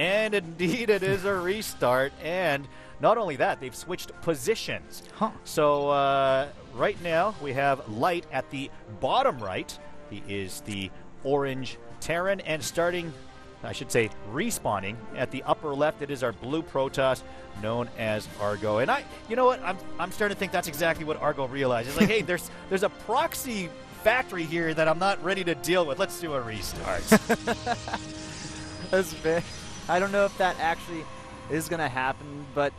And indeed, it is a restart. And not only that, they've switched positions. So right now, we have Light at the bottom right. He is the orange Terran. And starting, I should say, respawning at the upper left, it is our blue Protoss, known as Argo. And you know what? I'm starting to think that's exactly what Argo realized. It's like, hey, there's a proxy factory here that I'm not ready to deal with. Let's do a restart. That's fair. I don't know if that actually is going to happen, but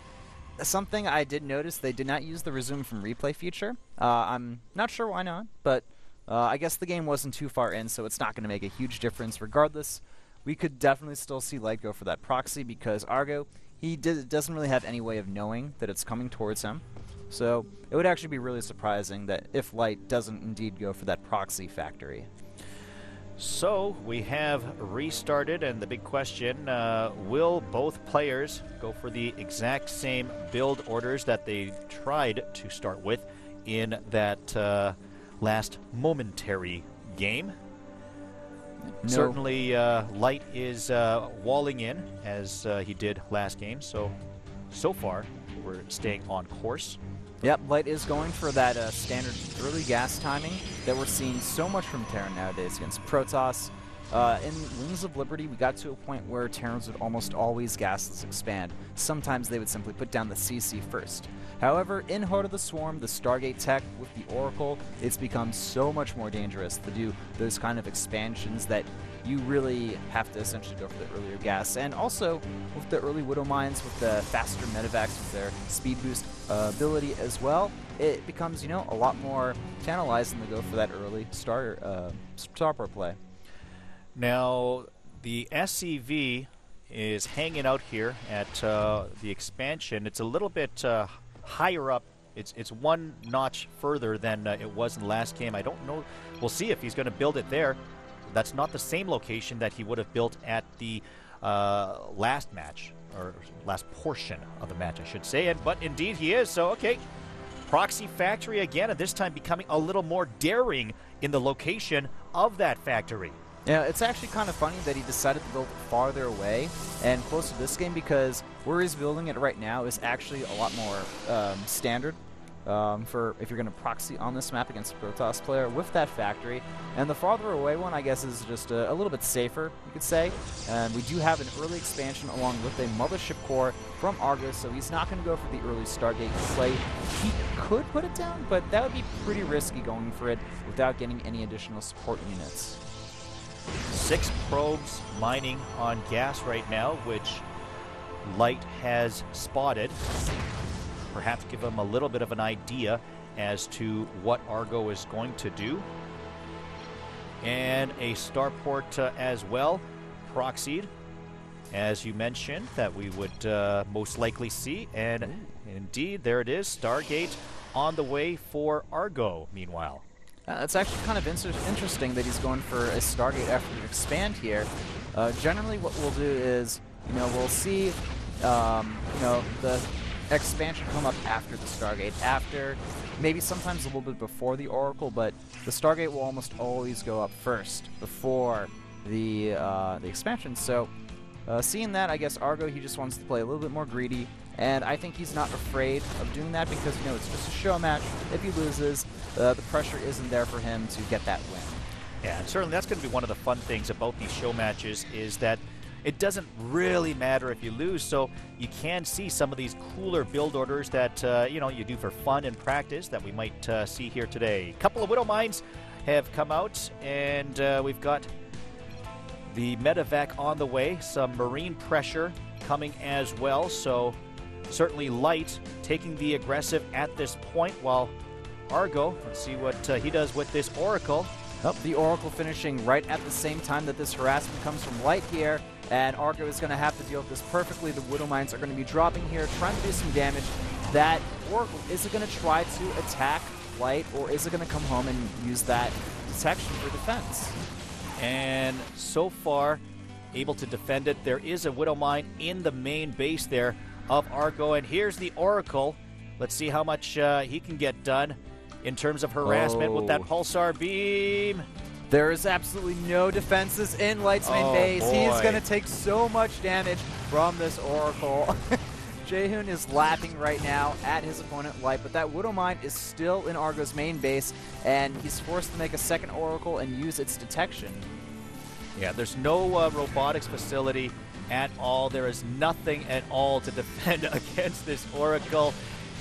something I did notice, they did not use the resume from replay feature. I'm not sure why not, but I guess the game wasn't too far in, so it's not going to make a huge difference. Regardless, we could definitely still see Light go for that proxy because Argo, he doesn't really have any way of knowing that it's coming towards him. So it would actually be really surprising that if Light doesn't indeed go for that proxy factory. So we have restarted, and the big question, will both players go for the exact same build orders that they tried to start with in that last momentary game? No. Certainly Light is walling in as he did last game, so far we're staying on course. Yep, Light is going for that standard early gas timing that we're seeing so much from Terran nowadays against Protoss. In Wings of Liberty, we got to a point where Terrans would almost always gasless expand. Sometimes they would simply put down the CC first. However, in Heart of the Swarm, the Stargate tech with the Oracle, it's become so much more dangerous to do those kind of expansions that you really have to essentially go for the earlier gas. And also, with the early Widow Mines, with the faster medevacs, with their speed boost ability as well, it becomes, you know, a lot more tantalizing to go for that early starport play. Now, the SCV is hanging out here at the expansion. It's a little bit higher up. It's one notch further than it was in the last game. I don't know. We'll see if he's going to build it there. That's not the same location that he would have built at the last match, or last portion of the match, I should say. But indeed he is. So, okay. Proxy factory again, and this time becoming a little more daring in the location of that factory. Yeah, it's actually kind of funny that he decided to build it farther away and close to this game, because where he's building it right now is actually a lot more standard for if you're going to proxy on this map against a Protoss player with that factory. And the farther away one, I guess, is just a little bit safer, you could say. And we do have an early expansion along with a mothership core from Argo, so he's not going to go for the early Stargate play. He could put it down, but that would be pretty risky going for it without getting any additional support units. 6 probes mining on gas right now, which Light has spotted. Perhaps give him a little bit of an idea as to what Argo is going to do. And a starport as well, proxied, as you mentioned, that we would most likely see. And indeed, there it is, Stargate on the way for Argo, meanwhile. It's actually kind of interesting that he's going for a Stargate after to expand here. Generally what we'll do is, you know, we'll see, you know, the expansion come up after the Stargate, after, maybe sometimes a little bit before the Oracle, but the Stargate will almost always go up first before the expansion. So seeing that, I guess Argo, he just wants to play a little bit more greedy, and I think he's not afraid of doing that because, you know, it's just a show match. If he loses, the pressure isn't there for him to get that win. Yeah, and certainly that's going to be one of the fun things about these show matches is that it doesn't really matter if you lose, so you can see some of these cooler build orders that, you know, you do for fun and practice that we might see here today. A couple of Widow Mines have come out, and we've got the medevac on the way, some marine pressure coming as well, so certainly Light taking the aggressive at this point, while Argo, let's see what he does with this Oracle. Oh, the Oracle finishing right at the same time that this harassment comes from Light here, and Argo is going to have to deal with this perfectly. The Widow Mines are going to be dropping here, trying to do some damage. That Oracle, is it going to try to attack Light, or is it going to come home and use that detection for defense? And so far, able to defend it. There is a Widow Mine in the main base there of Argo, and here's the Oracle. Let's see how much he can get done in terms of harassment with that pulsar beam. There is absolutely no defenses in Light's main base. He is going to take so much damage from this Oracle. Jaehoon is lapping right now at his opponent Light, but that Widow Mine is still in Argo's main base, and he's forced to make a second Oracle and use its detection. Yeah, there's no robotics facility at all. There is nothing at all to defend against this Oracle.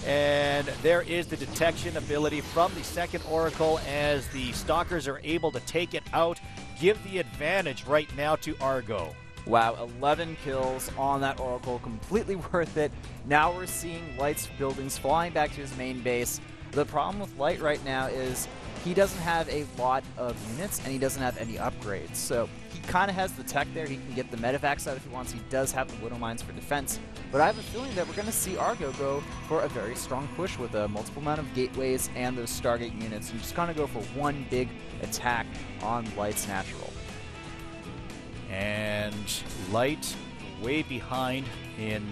And there is the detection ability from the second Oracle as the Stalkers are able to take it out, give the advantage right now to Argo. Wow, 11 kills on that Oracle, completely worth it. Now we're seeing Light's buildings flying back to his main base. The problem with Light right now is he doesn't have a lot of units and he doesn't have any upgrades. So he kind of has the tech there. He can get the medevacs out if he wants. He does have the Widow Mines for defense. But I have a feeling that we're going to see Argo go for a very strong push with a multiple amount of gateways and those Stargate units, and just kind of go for one big attack on Light's natural. And Light way behind in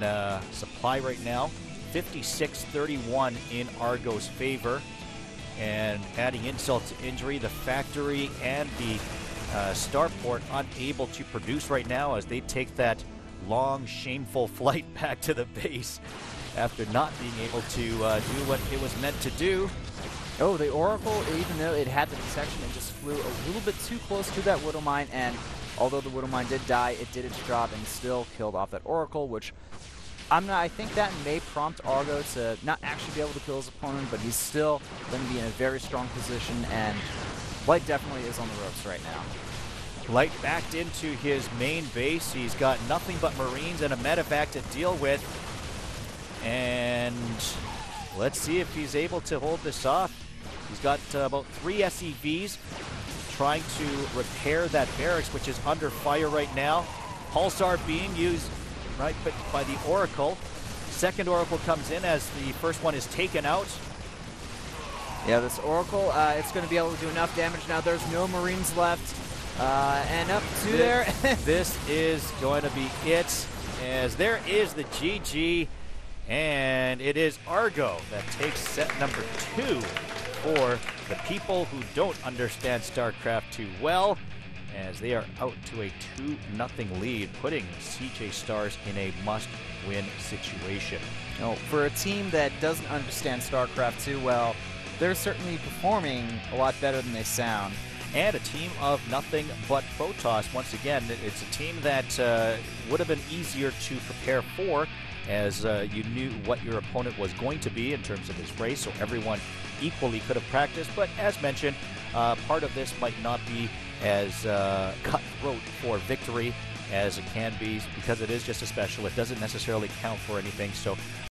supply right now. 56-31 in Argo's favor. And adding insult to injury, the factory and the starport unable to produce right now as they take that long, shameful flight back to the base after not being able to do what it was meant to do. Oh, the Oracle, even though it had the detection, it just flew a little bit too close to that Widow Mine, and although the Widow Mine did die, it did its job and still killed off that Oracle, which I think that may prompt Argo to not actually be able to kill his opponent, but he's still going to be in a very strong position, and Light definitely is on the ropes right now. Light backed into his main base. He's got nothing but Marines and a medevac to deal with. And let's see if he's able to hold this off. He's got about 3 SEVs trying to repair that barracks, which is under fire right now. Pulsar being used right by the Oracle. Second Oracle comes in as the first one is taken out. Yeah, this Oracle, it's going to be able to do enough damage now. There's no Marines left. And up to there. This is going to be it, as there is the GG, and it is Argo that takes set number 2 for the people who don't understand StarCraft too well, as they are out to a 2-0 lead, putting CJ Stars in a must-win situation. For a team that doesn't understand StarCraft too well, they're certainly performing a lot better than they sound. And a team of nothing but Protoss. Once again, it's a team that would have been easier to prepare for, as you knew what your opponent was going to be in terms of his race, so everyone equally could have practiced. But as mentioned, part of this might not be as cutthroat for victory as it can be, because it is just a special. It doesn't necessarily count for anything. So